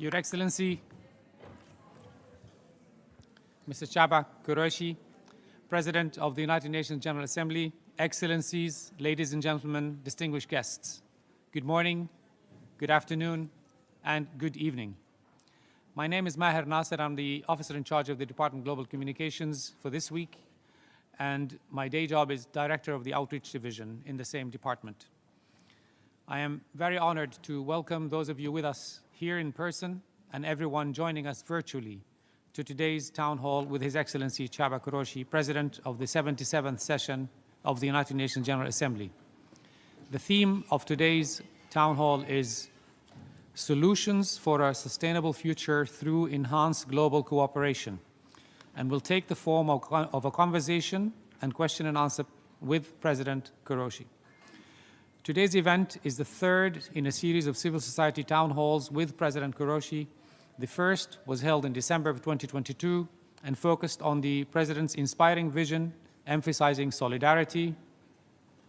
Your Excellency, Mr. Csaba Kőrösi, President of the United Nations General Assembly, Excellencies, ladies and gentlemen, distinguished guests, good morning, good afternoon, and good evening. My name is Maher Nasser. I'm the officer in charge of the Department of Global Communications for this week, and my day job is Director of the Outreach Division in the same department. I am very honored to welcome those of you with us here in person and everyone joining us virtually to today's town hall with His Excellency Csaba Kőrösi, President of the 77th session of the United Nations General Assembly. The theme of today's town hall is Solutions for a Sustainable Future Through Enhanced Global Cooperation, and will take the form of a conversation and question and answer with President Kőrösi. Today's event is the third in a series of civil society town halls with President Kőrösi. The first was held in December of 2022 and focused on the President's inspiring vision, emphasizing solidarity,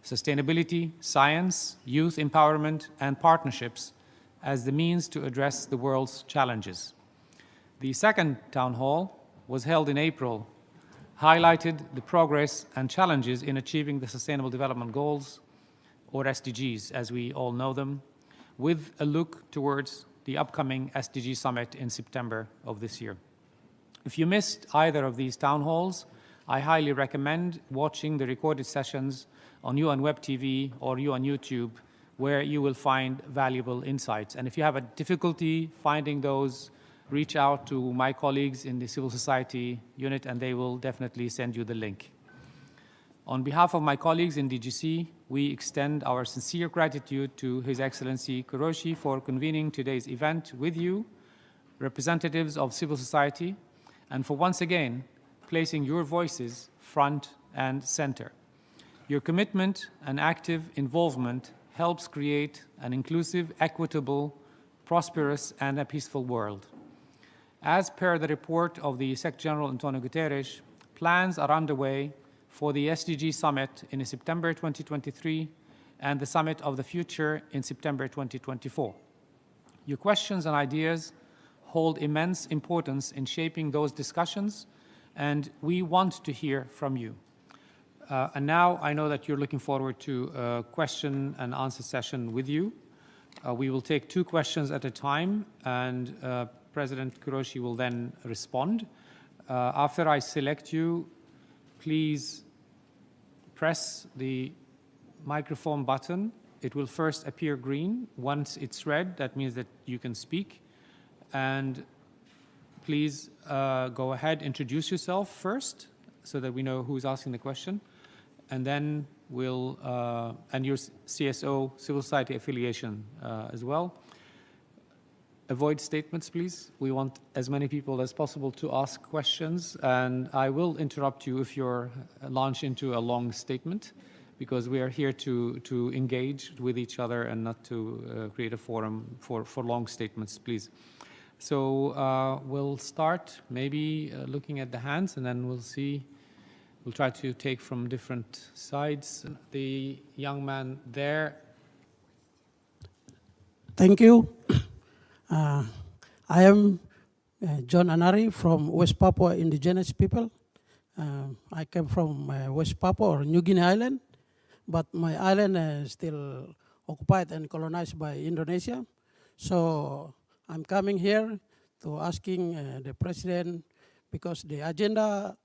sustainability, science, youth empowerment, and partnerships as the means to address the world's challenges. The second town hall was held in April, highlighted the progress and challenges in achieving the Sustainable Development Goals, or SDGs as we all know them, with a look towards the upcoming SDG Summit in September of this year. If you missed either of these town halls, I highly recommend watching the recorded sessions on UN Web TV or on YouTube, where you will find valuable insights. And if you have a difficulty finding those, reach out to my colleagues in the civil society unit and they will definitely send you the link. On behalf of my colleagues in DGC, we extend our sincere gratitude to His Excellency Kőrösi for convening today's event with you, representatives of civil society, and for once again placing your voices front and center. Your commitment and active involvement helps create an inclusive, equitable, prosperous, and a peaceful world. As per the report of the Secretary General Antonio Guterres, plans are underway for the SDG Summit in September 2023 and the Summit of the Future in September 2024. Your questions and ideas hold immense importance in shaping those discussions, and we want to hear from you. And now I know that you're looking forward to a question and answer session with you. We will take 2 questions at a time, and President Kőrösi will then respond. After I select you, please press the microphone button. It will first appear green. Once it's red, that means that you can speak. And please go ahead, introduce yourself first so that we know who's asking the question. And then we'll, and your CSO, civil society affiliation as well. Avoid statements, please. We want as many people as possible to ask questions, and I will interrupt you if you're launched into a long statement, because we are here to engage with each other and not to create a forum for long statements, please. So we'll start maybe looking at the hands, and then we'll see. We'll try to take from different sides. The young man there. Thank you. I am John Anari from West Papua indigenous people. I came from West Papua or New Guinea Island, but my island is still occupied and colonized by Indonesia. So I'm coming here to asking the president, because the agenda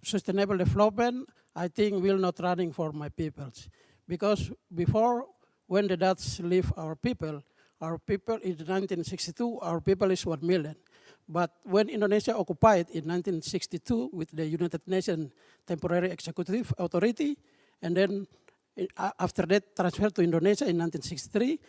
sustainable development, I think, will not running for my peoples. Because before, when the Dutch leave our people in 1962, our people is 1 million. But when Indonesia occupied in 1962 with the United Nations Temporary Executive Authority, and then after that transferred to Indonesia in 1963,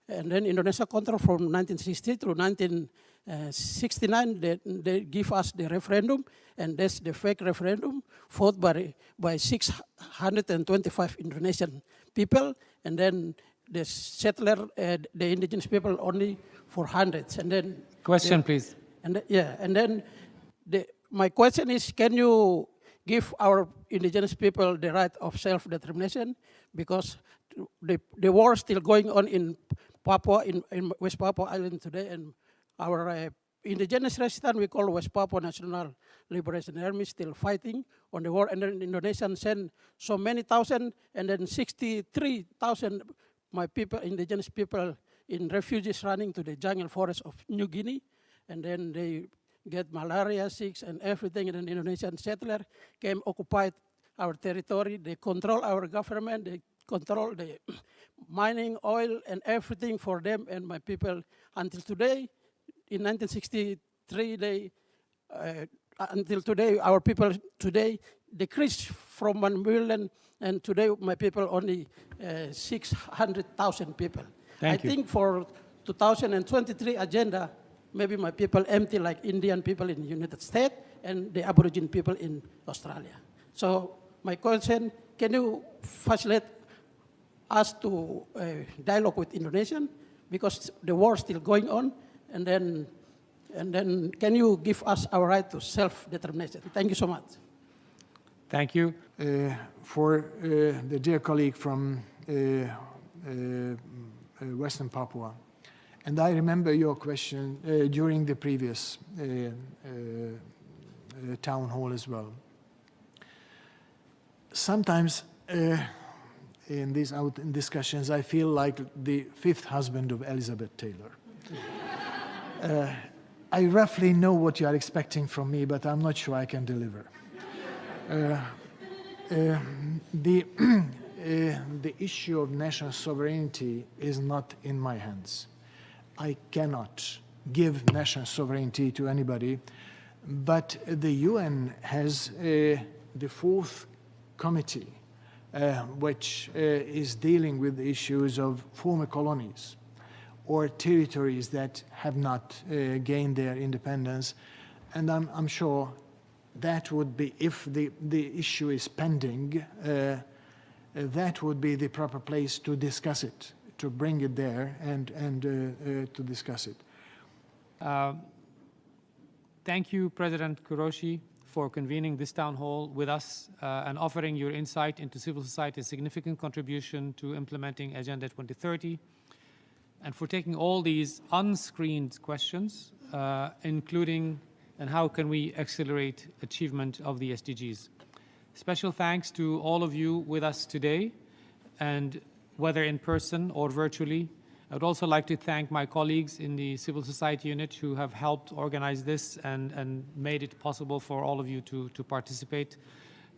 and then Indonesia control from 1960 to 1969, they give us the referendum, and that's the fake referendum fought by 625 Indonesian people, and then the settler, the indigenous people only 400. And then question, please. And and then my question is: can you give our indigenous people the right of self-determination? Because the war is still going on in Papua, in West Papua Island today, and our indigenous resident we call West Papua National Liberation Army still fighting on the war, and then Indonesia sent so many thousand, and then 63,000 my people, indigenous people in refugees running to the jungle forest of New Guinea, and then they get malaria, sick, and everything, and then Indonesian settler came occupied our territory. They control our government, they control the mining, oil, and everything for them and my people. Until today, in 1963, until today, our people today decreased from 1 million, and today my people only 600,000 people. Thank you. I think for 2023 agenda, maybe my people empty like Indian people in the United States and the Aborigine people in Australia. So my question, can you facilitate us to dialogue with Indonesian, because the war is still going on, and then can you give us our right to self-determination? Thank you so much. Thank you. For the dear colleague from Western Papua, and I remember your question during the previous town hall as well. Sometimes in these discussions, I feel like the fifth husband of Elizabeth Taylor. I roughly know what you are expecting from me, but I'm not sure I can deliver. The issue of national sovereignty is not in my hands. I cannot give national sovereignty to anybody, but the UN has the fourth committee, which is dealing with the issues of former colonies or territories that have not gained their independence. And I'm sure that would be, if the issue is pending, that would be the proper place to discuss it, to bring it there and to discuss it. Thank you, President Kőrösi, for convening this town hall with us and offering your insight into civil society's significant contribution to implementing Agenda 2030, and for taking all these unscreened questions, including and how can we accelerate achievement of the SDGs. Special thanks to all of you with us today, and whether in person or virtually. I would also like to thank my colleagues in the civil society unit who have helped organize this and made it possible for all of you to participate.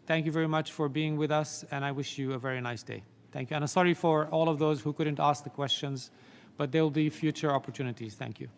Thank you very much for being with us, and I wish you a very nice day. Thank you. And I'm sorry for all of those who couldn't ask the questions, but there will be future opportunities. Thank you.